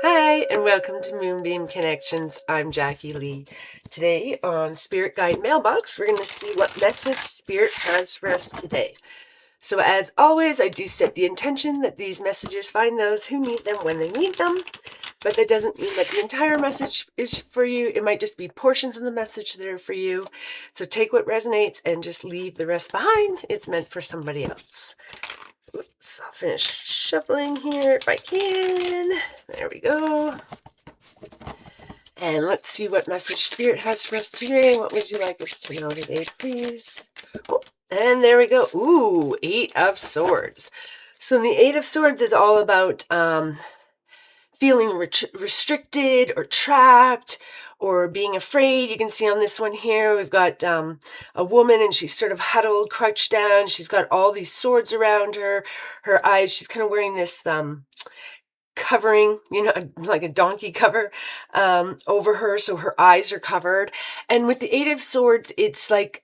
Hi, and welcome to Moonbeam Connections. I'm Jacqui-Leigh. Today on Spirit Guide Mailbox, we're going to see what message Spirit has for us today. So as always, I do set the intention that these messages find those who need them when they need them, but that doesn't mean that the entire message is for you. It might just be portions of the message that are for you. So take what resonates and just leave the rest behind. It's meant for somebody else. Oops, I'll finish shuffling here if I can. There we go. And let's see what message Spirit has for us today. What would you like us to know today, please? Oh, and there we go. Ooh, Eight of Swords. So the Eight of Swords is all about feeling restricted or trapped or being afraid. You can see on this one here, we've got a woman and she's sort of huddled, crouched down. She's got all these swords around her. Her eyes, she's kind of wearing this covering, like a donkey cover over her, so her eyes are covered. And with the Eight of Swords, it's like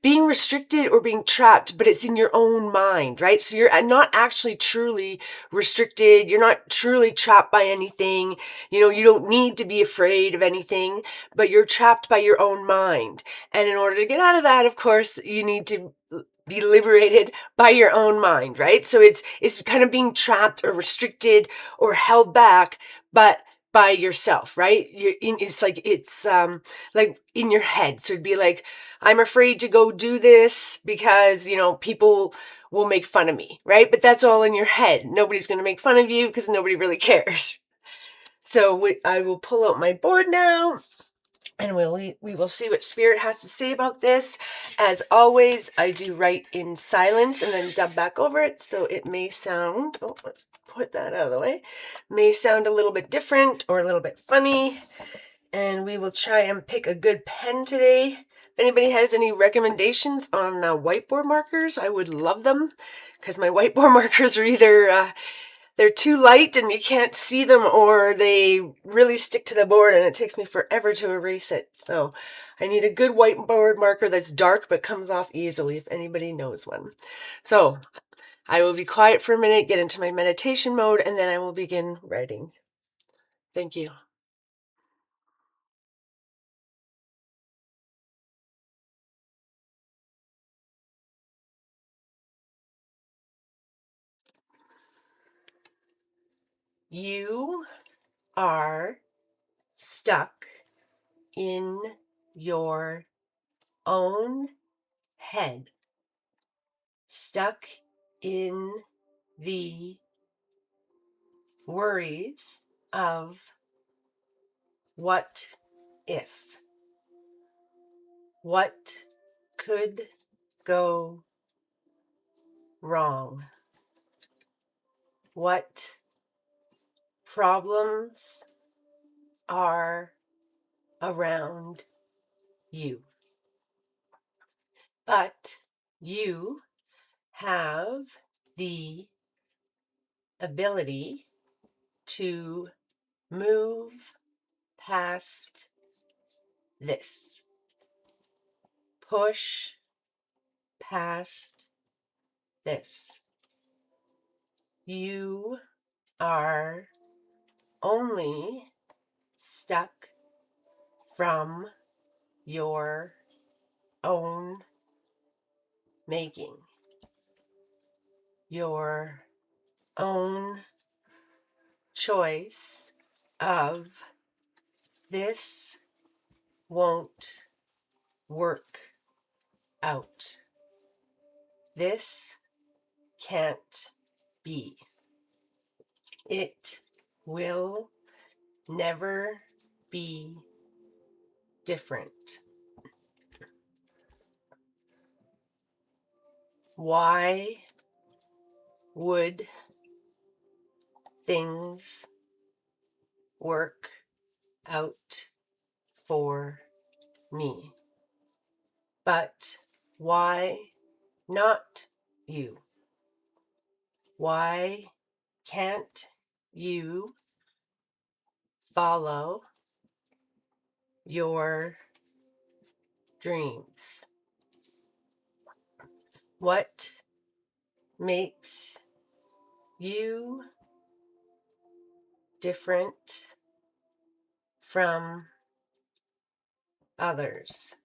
being restricted or being trapped, but it's in your own mind, right? So you're not actually truly restricted. You're not truly trapped by anything. You don't need to be afraid of anything, but you're trapped by your own mind. And in order to get out of that, of course, you need to be liberated by your own mind, right? So it's kind of being trapped or restricted or held back, but by yourself, right? It's like in your head. So it'd be like, I'm afraid to go do this because, people will make fun of me, right? But that's all in your head. Nobody's going to make fun of you because nobody really cares. So I will pull out my board now. And we will see what Spirit has to say about this. As always, I do write in silence and then dub back over it, so it may sound, let's put that out of the way, may sound a little bit different or a little bit funny. And we will try and pick a good pen today. If anybody has any recommendations on whiteboard markers, I would love them, because my whiteboard markers are either they're too light and you can't see them, or they really stick to the board and it takes me forever to erase it. So I need a good whiteboard marker that's dark but comes off easily, if anybody knows one. So I will be quiet for a minute, get into my meditation mode, and then I will begin writing. Thank you. You are stuck in your own head, stuck in the worries of what if, what could go wrong, what problems are around you. But you have the ability to move past this, push past this. You are only stuck from your own making, your own choice of this won't work out. This can't be. It will never be different. Why would things work out for me? But why not you? Why can't you follow your dreams? What makes you different from others.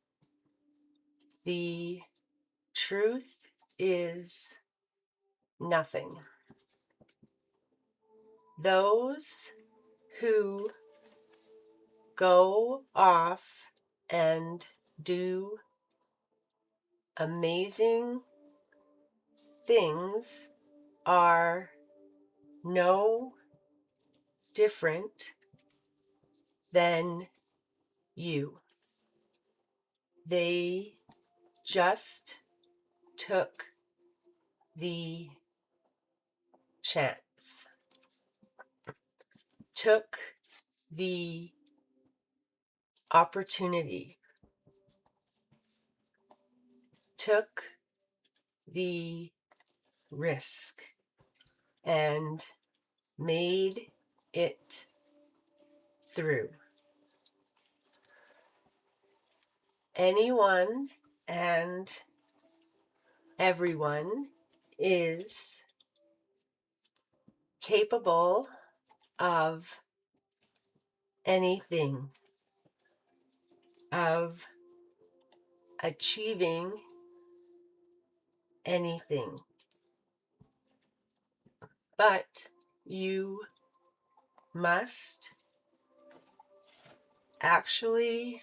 The truth is nothing. Those who go off and do amazing things are no different than you. They just took the chance, took the opportunity, took the risk, and made it through. Anyone and everyone is capable of anything, of achieving anything. But you must actually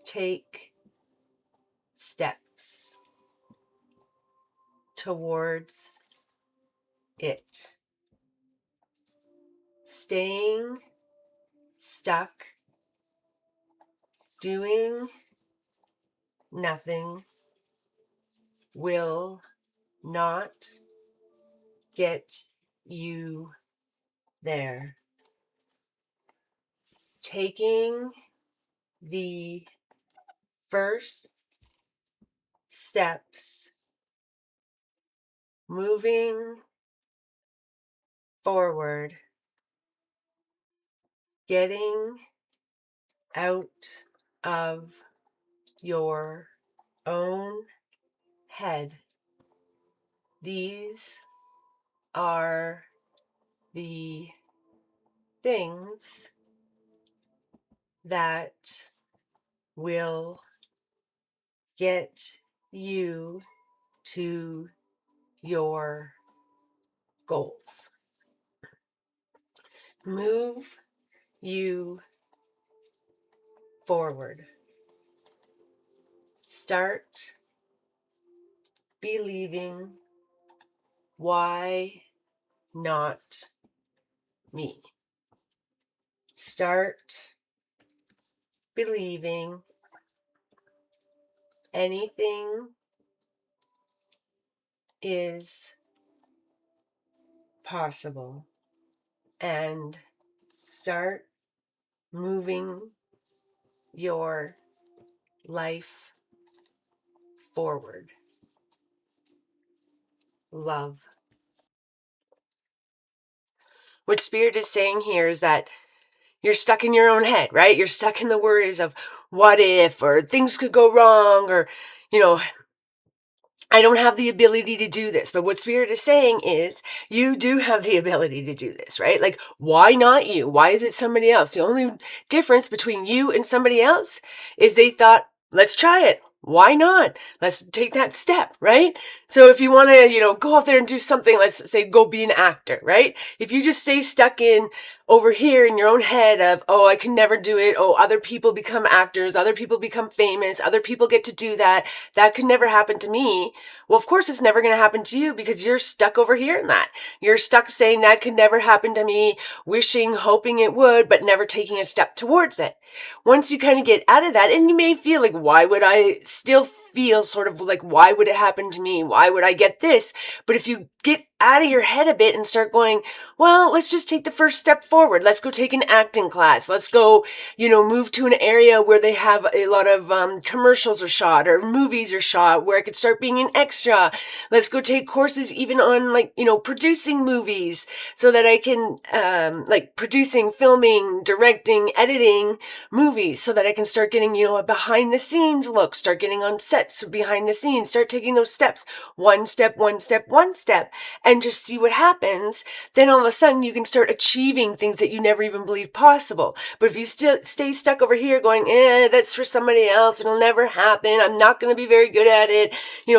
take steps towards it. Staying stuck, doing nothing will not get you there. Taking the first steps, moving forward, getting out of your own head. These are the things that will get you to your goals. Move you forward. Start believing, why not me? Start believing anything is possible, and start moving your life forward. Love. What Spirit is saying here is that you're stuck in your own head, right? You're stuck in the worries of what if, or things could go wrong, or, I don't have the ability to do this. But what Spirit is saying is you do have the ability to do this, right? Like, why not you? Why is it somebody else? The only difference between you and somebody else is they thought, let's try it. Why not? Let's take that step, right? So if you want to, go out there and do something, let's say go be an actor, right? If you just stay stuck in over here in your own head of, oh, I can never do it. Oh, other people become actors. Other people become famous. Other people get to do that. That could never happen to me. Well, of course it's never going to happen to you because you're stuck over here in that. You're stuck saying that could never happen to me, wishing, hoping it would, but never taking a step towards it. Once you kind of get out of that, and you may feel like, why would I still feel sort of like, why would it happen to me? Why would I get this? But if you get out of your head a bit and start going, well, let's just take the first step forward. Let's go take an acting class. Let's go, move to an area where they have a lot of commercials are shot or movies are shot where I could start being an extra. Let's go take courses even on producing movies so that I can, producing, filming, directing, editing movies so that I can start getting, a behind the scenes look, start getting on sets behind the scenes, start taking those steps, one step, one step, one step. and just see what happens, then all of a sudden you can start achieving things that you never even believed possible. But if you still stay stuck over here going, that's for somebody else, it'll never happen, I'm not going to be very good at it,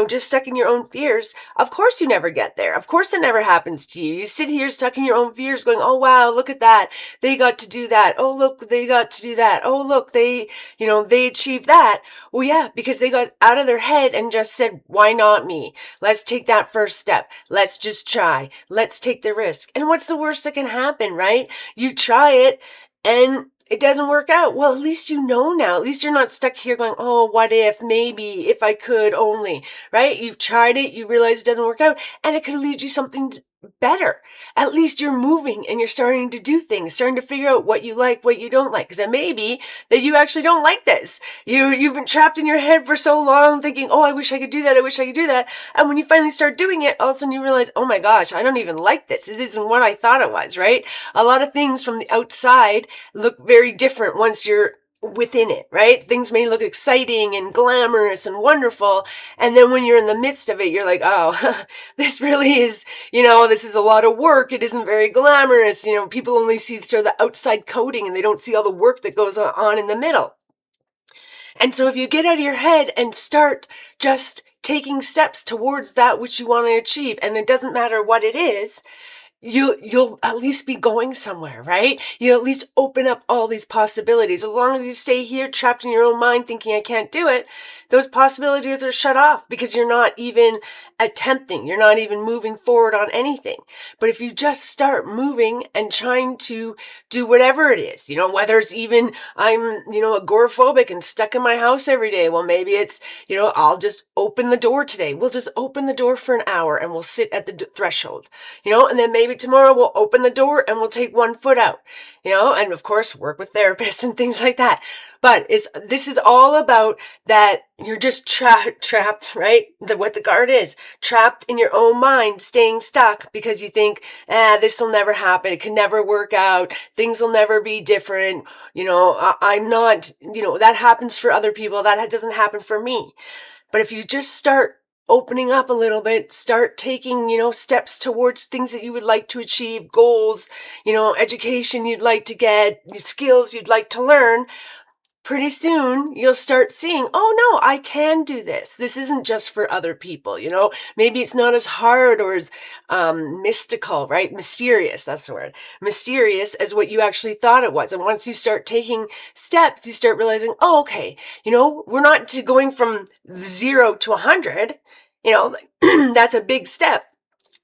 just stuck in your own fears, of course you never get there. Of course it never happens to you. You sit here stuck in your own fears going, oh wow, look at that. They got to do that. Oh look, they got to do that. Oh look, they achieved that. Well, yeah, because they got out of their head and just said, why not me? Let's take that first step. Let's just try. Let's take the risk. And what's the worst that can happen, right? You try it and it doesn't work out. Well, at least you know now. At least you're not stuck here going, oh, what if, maybe, if I could only, right? You've tried it. You realize it doesn't work out and it could lead you something better. At least you're moving and you're starting to do things, starting to figure out what you like, what you don't like. Because it may be that you actually don't like this. You've been trapped in your head for so long thinking, oh, I wish I could do that. I wish I could do that. And when you finally start doing it, all of a sudden you realize, oh my gosh, I don't even like this. This isn't what I thought it was, right? A lot of things from the outside look very different once you're within it, right? Things may look exciting and glamorous and wonderful. And then when you're in the midst of it, you're like, oh, this really is, this is a lot of work. It isn't very glamorous. People only see sort of the outside coating and they don't see all the work that goes on in the middle. And so if you get out of your head and start just taking steps towards that which you want to achieve, and it doesn't matter what it is, you'll at least be going somewhere, right? You'll at least open up all these possibilities. As long as you stay here trapped in your own mind thinking I can't do it, those possibilities are shut off because you're not even attempting. You're not even moving forward on anything. But if you just start moving and trying to do whatever it is, whether it's even I'm, agoraphobic and stuck in my house every day. Well, maybe it's, I'll just open the door today. We'll just open the door for an hour and we'll sit at the threshold, and then maybe tomorrow we'll open the door and we'll take one foot out, and of course work with therapists and things like that. But this is all about that you're just trapped, right? What the card is, trapped in your own mind, staying stuck because you think, this will never happen. It can never work out. Things will never be different. I'm not, that happens for other people. That doesn't happen for me. But if you just start opening up a little bit, start taking, steps towards things that you would like to achieve, goals, education you'd like to get, skills you'd like to learn, pretty soon you'll start seeing, oh no, I can do this. This isn't just for other people, maybe it's not as hard or as mystical, right? Mysterious, that's the word. Mysterious as what you actually thought it was. And once you start taking steps, you start realizing, oh, okay, we're not going from 0 to 100, that's a big step.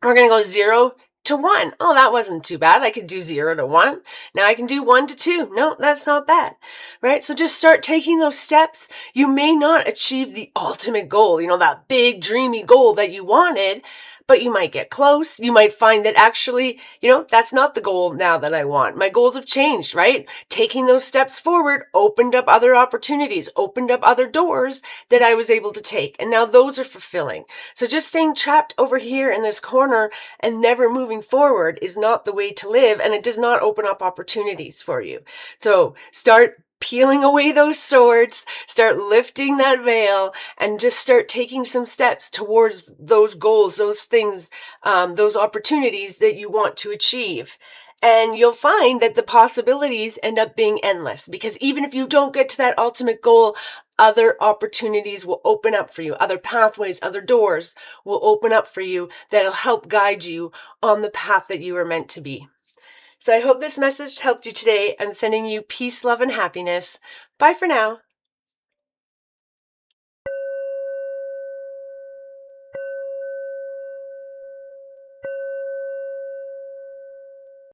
We're going to go 0 to 1. Oh, that wasn't too bad. I could do 0 to 1. Now I can do 1 to 2. No, that's not bad, right? So just start taking those steps. You may not achieve the ultimate goal, that big dreamy goal that you wanted, but you might get close. You might find that actually, that's not the goal now that I want. My goals have changed, right? Taking those steps forward opened up other opportunities, opened up other doors that I was able to take. And now those are fulfilling. So just staying trapped over here in this corner and never moving forward is not the way to live. And it does not open up opportunities for you. So start peeling away those swords, start lifting that veil, and just start taking some steps towards those goals, those things, those opportunities that you want to achieve. And you'll find that the possibilities end up being endless, because even if you don't get to that ultimate goal, other opportunities will open up for you. Other pathways, other doors will open up for you that'll help guide you on the path that you are meant to be. So I hope this message helped you today. I'm sending you peace, love, and happiness. Bye for now.